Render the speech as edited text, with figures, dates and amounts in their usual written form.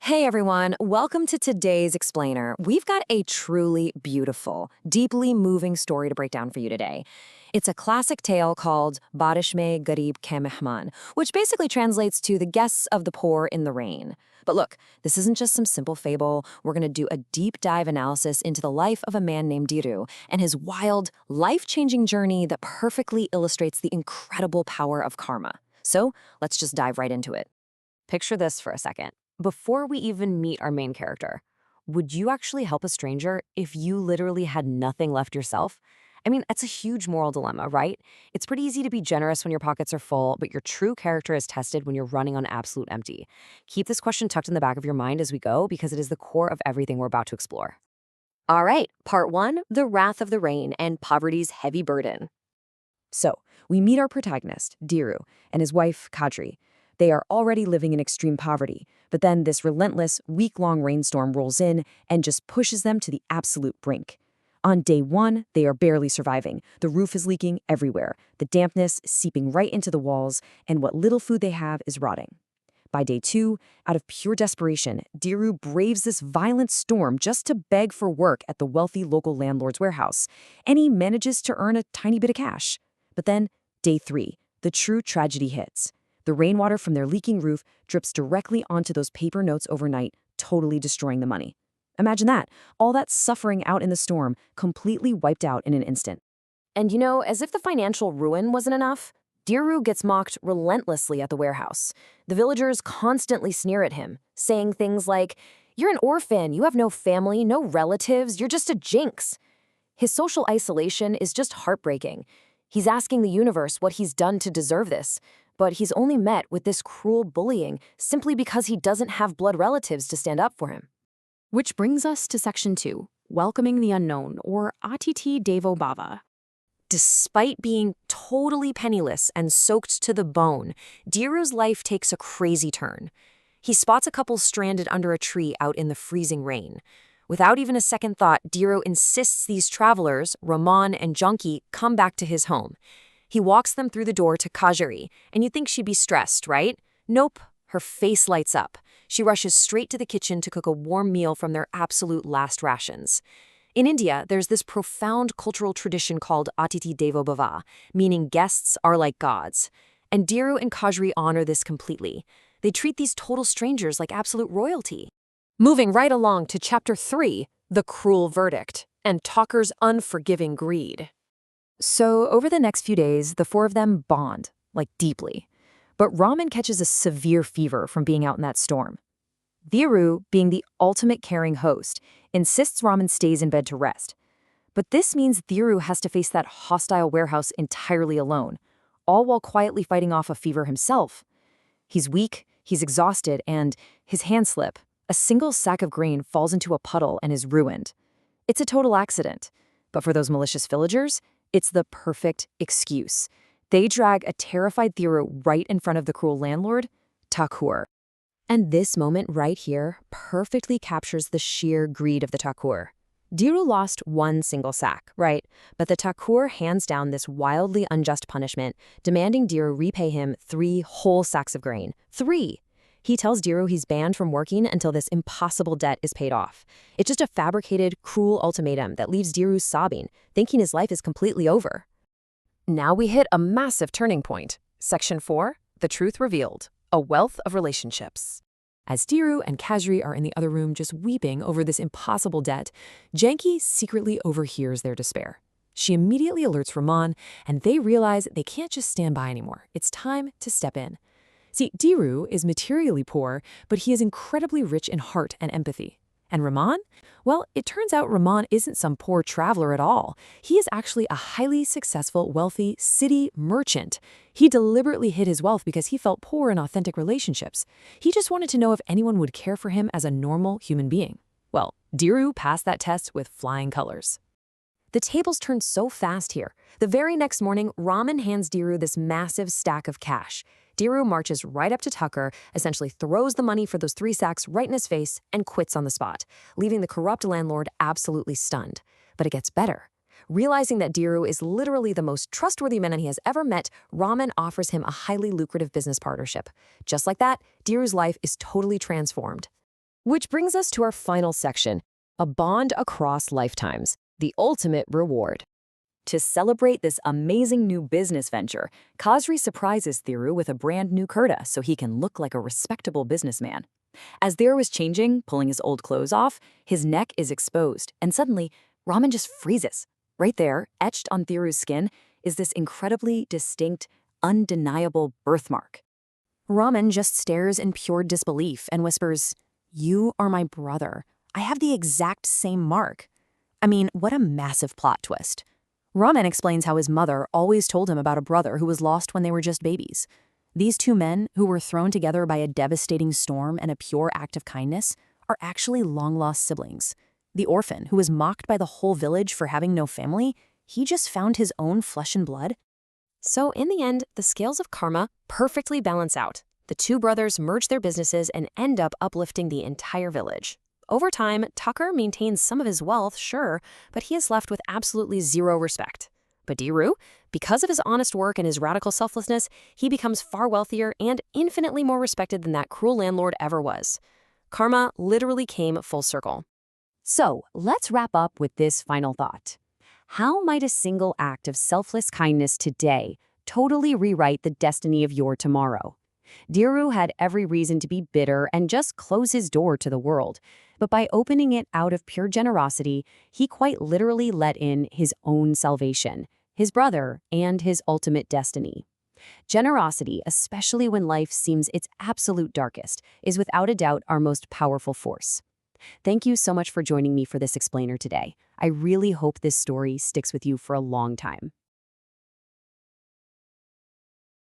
Hey everyone, welcome to today's Explainer. We've got a truly beautiful, deeply moving story to break down for you today. It's a classic tale called Baarish ghareeb mehmaan, which basically translates to the guests of the poor in the rain. But look, this isn't just some simple fable. We're going to do a deep dive analysis into the life of a man named Diru and his wild, life-changing journey that perfectly illustrates the incredible power of karma. So let's just dive right into it. Picture this for a second. Before we even meet our main character, would you actually help a stranger if you literally had nothing left yourself? I mean, that's a huge moral dilemma, right? It's pretty easy to be generous when your pockets are full, but your true character is tested when you're running on absolute empty. Keep this question tucked in the back of your mind as we go, because it is the core of everything we're about to explore. All right, part one, the wrath of the rain and poverty's heavy burden. So, we meet our protagonist, Diru, and his wife, Kadri. They are already living in extreme poverty, but then this relentless, week-long rainstorm rolls in and just pushes them to the absolute brink. On day one, they are barely surviving. The roof is leaking everywhere, the dampness seeping right into the walls, and what little food they have is rotting. By day two, out of pure desperation, Diru braves this violent storm just to beg for work at the wealthy local landlord's warehouse, and he manages to earn a tiny bit of cash. But then, day three, the true tragedy hits. The rainwater from their leaking roof drips directly onto those paper notes overnight, totally destroying the money. Imagine that, all that suffering out in the storm, completely wiped out in an instant. And you know, as if the financial ruin wasn't enough, Diru gets mocked relentlessly at the warehouse. The villagers constantly sneer at him, saying things like, "You're an orphan, you have no family, no relatives, you're just a jinx." His social isolation is just heartbreaking. He's asking the universe what he's done to deserve this, but he's only met with this cruel bullying simply because he doesn't have blood relatives to stand up for him. Which brings us to section 2, welcoming the unknown, or Atiti Devo Bhava. Despite being totally penniless and soaked to the bone, Diru's life takes a crazy turn. He spots a couple stranded under a tree out in the freezing rain. Without even a second thought, Diru insists these travelers, Rahman and Junkie, come back to his home. He walks them through the door to Kajari, and you'd think she'd be stressed, right? Nope, her face lights up. She rushes straight to the kitchen to cook a warm meal from their absolute last rations. In India, there's this profound cultural tradition called Atiti Devo Bhava, meaning guests are like gods. And Diru and Kajri honor this completely. They treat these total strangers like absolute royalty. Moving right along to Chapter 3, The Cruel Verdict, and Talker's Unforgiving Greed. So, over the next few days, the four of them bond, like deeply. But Raman catches a severe fever from being out in that storm. Diru, being the ultimate caring host, insists Raman stays in bed to rest. But this means Diru has to face that hostile warehouse entirely alone, all while quietly fighting off a fever himself. He's weak, he's exhausted, and his hands slip. A single sack of grain falls into a puddle and is ruined. It's a total accident. But for those malicious villagers, it's the perfect excuse. They drag a terrified Diru right in front of the cruel landlord, Thakur. And this moment right here perfectly captures the sheer greed of the Thakur. Diru lost one single sack, right? But the Thakur hands down this wildly unjust punishment, demanding Diru repay him 3 whole sacks of grain. 3! He tells Diru he's banned from working until this impossible debt is paid off. It's just a fabricated, cruel ultimatum that leaves Diru sobbing, thinking his life is completely over. Now we hit a massive turning point. Section 4, The Truth Revealed, A Wealth of Relationships. As Diru and Kajri are in the other room just weeping over this impossible debt, Janki secretly overhears their despair. She immediately alerts Rahman, and they realize they can't just stand by anymore. It's time to step in. See, Diru is materially poor, but he is incredibly rich in heart and empathy. And Rahman? Well, it turns out Rahman isn't some poor traveler at all. He is actually a highly successful, wealthy city merchant. He deliberately hid his wealth because he felt poor in authentic relationships. He just wanted to know if anyone would care for him as a normal human being. Well, Diru passed that test with flying colors. The tables turned so fast here. The very next morning, Raman hands Diru this massive stack of cash. Diru marches right up to Tucker, essentially throws the money for those 3 sacks right in his face, and quits on the spot, leaving the corrupt landlord absolutely stunned. But it gets better. Realizing that Diru is literally the most trustworthy man he has ever met, Raman offers him a highly lucrative business partnership. Just like that, Diru's life is totally transformed. Which brings us to our final section, a bond across lifetimes, the ultimate reward. To celebrate this amazing new business venture, Khosrow surprises Thiru with a brand new kurta so he can look like a respectable businessman. As Thiru is changing, pulling his old clothes off, his neck is exposed, and suddenly, Raman just freezes. Right there, etched on Thiru's skin, is this incredibly distinct, undeniable birthmark. Raman just stares in pure disbelief and whispers, "You are my brother. I have the exact same mark." I mean, what a massive plot twist. Raman explains how his mother always told him about a brother who was lost when they were just babies. These two men, who were thrown together by a devastating storm and a pure act of kindness, are actually long-lost siblings. The orphan, who was mocked by the whole village for having no family, he just found his own flesh and blood. So in the end, the scales of karma perfectly balance out. The two brothers merge their businesses and end up uplifting the entire village. Over time, Tucker maintains some of his wealth, sure, but he is left with absolutely zero respect. But Dhiru, because of his honest work and his radical selflessness, he becomes far wealthier and infinitely more respected than that cruel landlord ever was. Karma literally came full circle. So, let's wrap up with this final thought. How might a single act of selfless kindness today totally rewrite the destiny of your tomorrow? Dhiru had every reason to be bitter and just close his door to the world, but by opening it out of pure generosity, he quite literally let in his own salvation, his brother, and his ultimate destiny. Generosity, especially when life seems its absolute darkest, is without a doubt our most powerful force. Thank you so much for joining me for this explainer today. I really hope this story sticks with you for a long time.